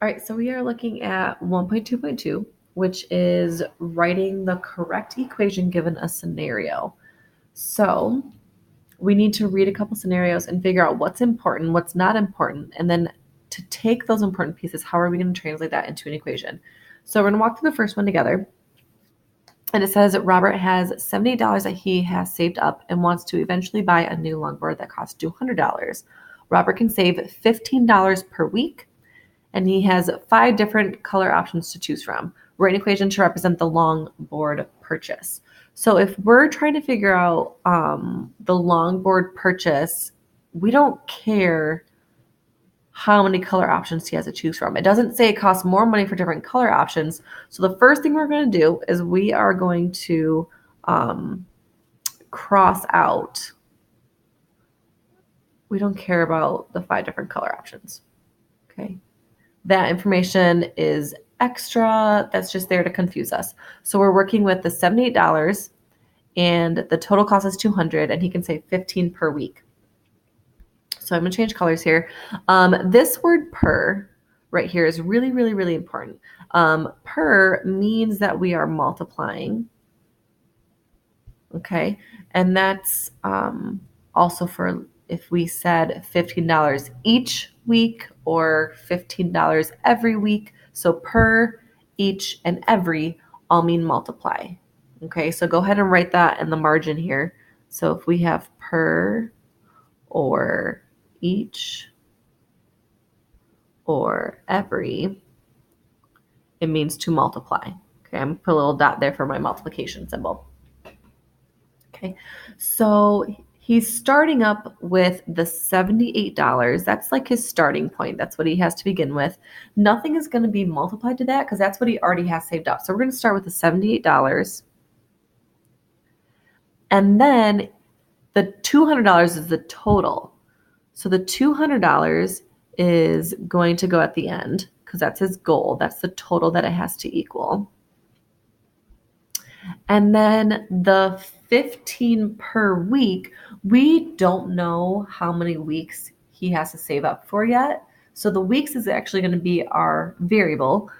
All right, so we are looking at 1.2.2, which is writing the correct equation given a scenario. So we need to read a couple scenarios and figure out what's important, what's not important, and then to take those important pieces, how are we going to translate that into an equation? So we're going to walk through the first one together. And it says that Robert has $78 that he has saved up and wants to eventually buy a new longboard that costs $200. Robert can save $15 per week, and he has 5 different color options to choose from. Write an equation to represent the longboard purchase. So if we're trying to figure out the longboard purchase, we don't care how many color options he has to choose from. It doesn't say it costs more money for different color options. So the first thing we're going to do is we are going to cross out. We don't care about the 5 different color options. Okay. That information is extra. That's just there to confuse us. So we're working with the $78 and the total cost is $200 and he can save $15 per week. So I'm going to change colors here. This word per right here is really, really, really important. Per means that we are multiplying. Okay. And that's also for if we said $15 each week or $15 every week. So per, each, and every all mean multiply. Okay. So go ahead and write that in the margin here. So if we have per or each or every, it means to multiply. Okay, I'm gonna put a little dot there for my multiplication symbol. Okay, so he's starting up with the $78. That's like his starting point. That's what he has to begin with. Nothing is going to be multiplied to that because that's what he already has saved up. So we're going to start with the $78. And then the $200 is the total. So the $200 is going to go at the end because that's his goal. That's the total that it has to equal. And then the 15 per week, we don't know how many weeks he has to save up for yet. So the weeks is actually going to be our variable.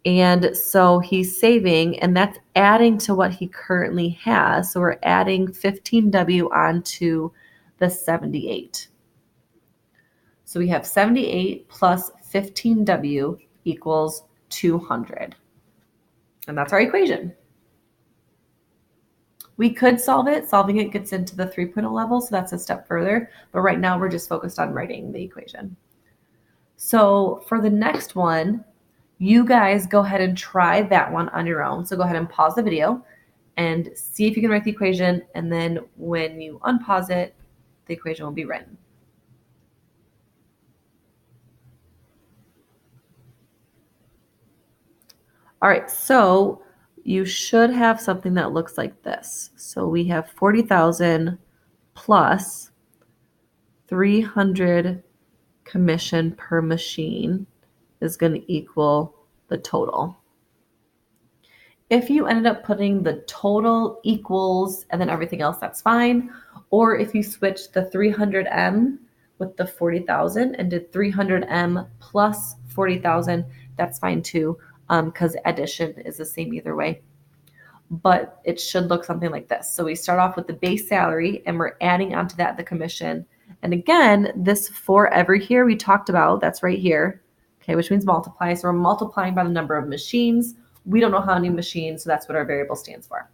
And so he's saving, and that's adding to what he currently has. So we're adding 15W onto the 78. So we have 78 plus 15W equals 200. And that's our equation. We could solve it. Solving it gets into the 3.0 level, so that's a step further. But right now we're just focused on writing the equation. So for the next one, you guys go ahead and try that one on your own. So go ahead and pause the video and see if you can write the equation. And then when you unpause it, the equation will be written. All right, so you should have something that looks like this. So we have 40,000 plus 300 commission per machine is going to equal the total. If you ended up putting the total equals and then everything else, that's fine. Or if you switched the 300M with the 40,000 and did 300M plus 40,000, that's fine too, because addition is the same either way. But it should look something like this. So we start off with the base salary and we're adding onto that the commission. And again, this for every here we talked about, that's right here, okay, which means multiply. So we're multiplying by the number of machines. We don't know how many machines, so that's what our variable stands for.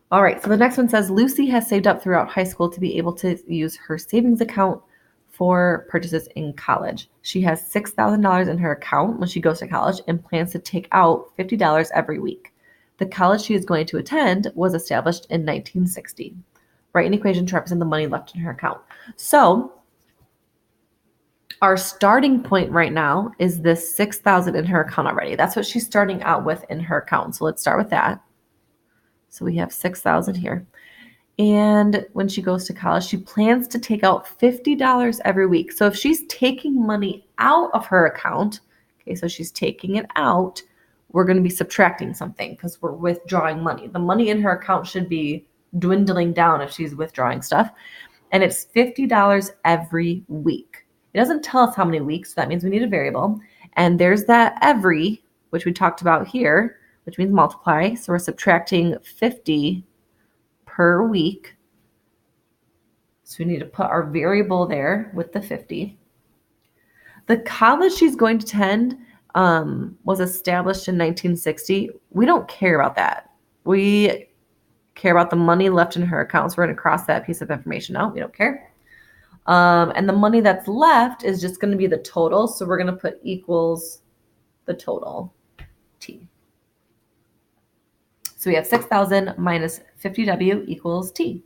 All right, so the next one says Lucy has saved up throughout high school to be able to use her savings account for purchases in college. She has $6,000 in her account when she goes to college and plans to take out $50 every week. The college she is going to attend was established in 1960. Write an equation to represent the money left in her account. So our starting point right now is this 6,000 in her account already. That's what she's starting out with in her account. So let's start with that. So we have 6,000 here. And when she goes to college, she plans to take out $50 every week. So if she's taking money out of her account, okay, so she's taking it out, we're going to be subtracting something because we're withdrawing money. The money in her account should be dwindling down if she's withdrawing stuff. And it's $50 every week. It doesn't tell us how many weeks, so that means we need a variable. And there's that every, which we talked about here, which means multiply. So we're subtracting 50 per week. So we need to put our variable there with the 50. The college she's going to attend was established in 1960. We don't care about that. We care about the money left in her account. So we're going to cross that piece of information out. We don't care. And the money that's left is just going to be the total. So we're going to put equals the total, T. So we have 6,000 minus 50W equals T.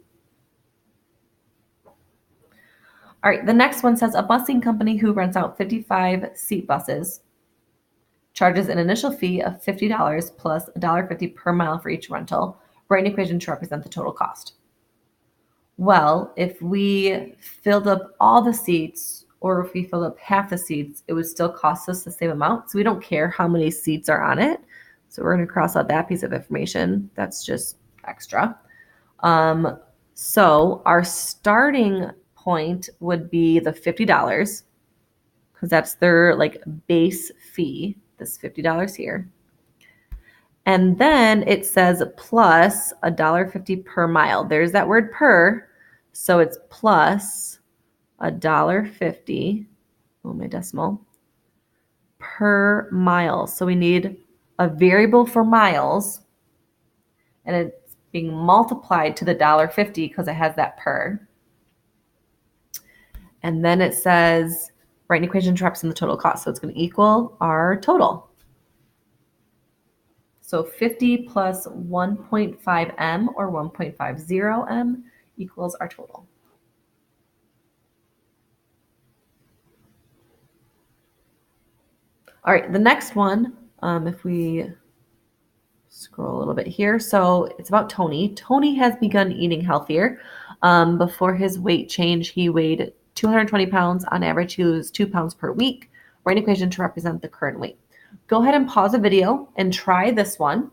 All right, the next one says a busing company who rents out 55-seat buses charges an initial fee of $50 plus $1.50 per mile for each rental. Write an equation to represent the total cost. Well, if we filled up all the seats or if we filled up half the seats, it would still cost us the same amount. So we don't care how many seats are on it. So we're going to cross out that piece of information. That's just extra. So our starting point would be the $50 because that's their like base fee, this $50 here. And then it says plus $1.50 per mile. There's that word per. So it's plus $1.50, oh, my decimal, per mile. So we need a variable for miles, and it's being multiplied to the $1.50 because it has that per. And then it says, write an equation to represent the total cost. So it's going to equal our total. So 50 plus 1.5 M or 1.50 M equals our total. All right, the next one, if we scroll a little bit here. So it's about Tony. Tony has begun eating healthier. Before his weight change, he weighed 220 pounds. On average, he loses 2 pounds per week. Write an equation to represent the current weight. Go ahead and pause the video and try this one.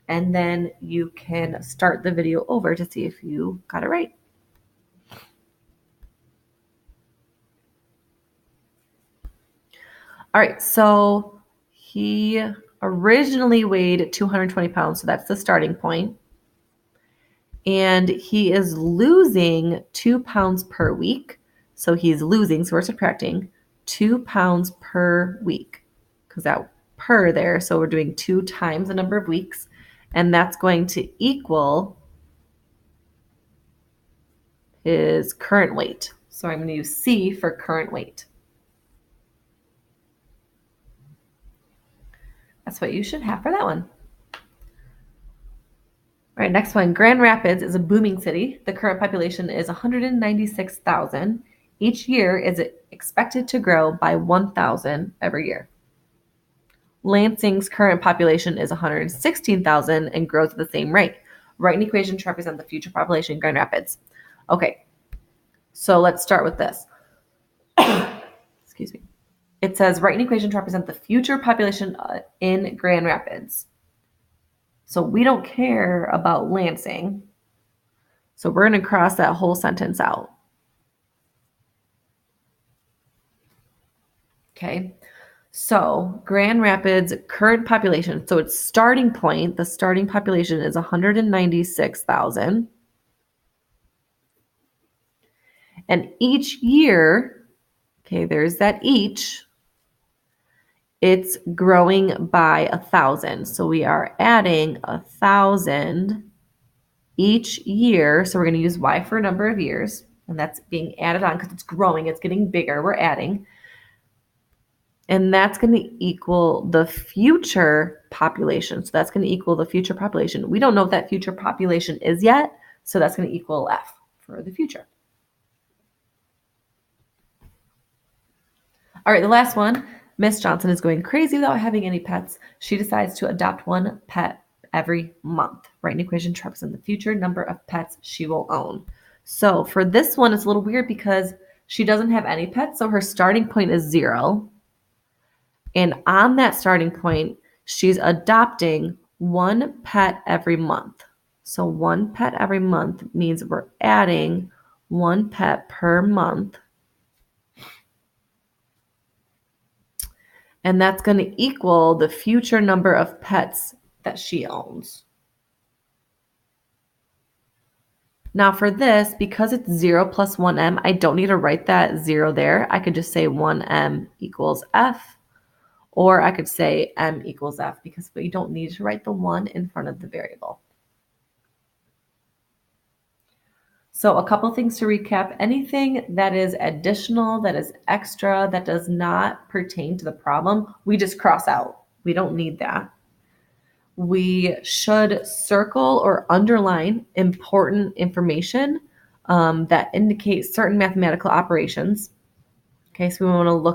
And then you can start the video over to see if you got it right. All right, so he originally weighed 220 pounds, so that's the starting point. And he is losing 2 pounds per week. So he's losing, so we're subtracting 2 pounds per week because that per there, so we're doing 2 times the number of weeks, and that's going to equal his current weight. So I'm going to use C for current weight. That's what you should have for that one. All right, next one. Grand Rapids is a booming city. The current population is 196,000. Each year is expected to grow by 1,000 every year. Lansing's current population is 116,000 and grows at the same rate. Write an equation to represent the future population in Grand Rapids. Okay, so let's start with this. Excuse me. It says write an equation to represent the future population in Grand Rapids. So we don't care about Lansing. So we're going to cross that whole sentence out. Okay. So Grand Rapids current population. So its starting point, the starting population is 196,000. And each year, okay, there's that each, it's growing by 1,000. So we are adding 1,000 each year. So we're going to use Y for a number of years. And that's being added on because it's growing. It's getting bigger. We're adding. And that's going to equal the future population. So that's going to equal the future population. We don't know what that future population is yet. So that's going to equal F for the future. All right, the last one. Miss Johnson is going crazy without having any pets. She decides to adopt one pet every month. Write an equation to represent the future number of pets she will own. So for this one, it's a little weird because she doesn't have any pets. So her starting point is 0. And on that starting point, she's adopting one pet every month. So one pet every month means we're adding one pet per month. And that's going to equal the future number of pets that she owns. Now for this, because it's 0 plus 1m, I don't need to write that 0 there. I could just say 1m equals f, or I could say m equals f, because we don't need to write the 1 in front of the variable. So a couple things to recap. Anything that is additional, that is extra, that does not pertain to the problem, we just cross out. We don't need that. We should circle or underline important information that indicates certain mathematical operations. Okay, so we want to look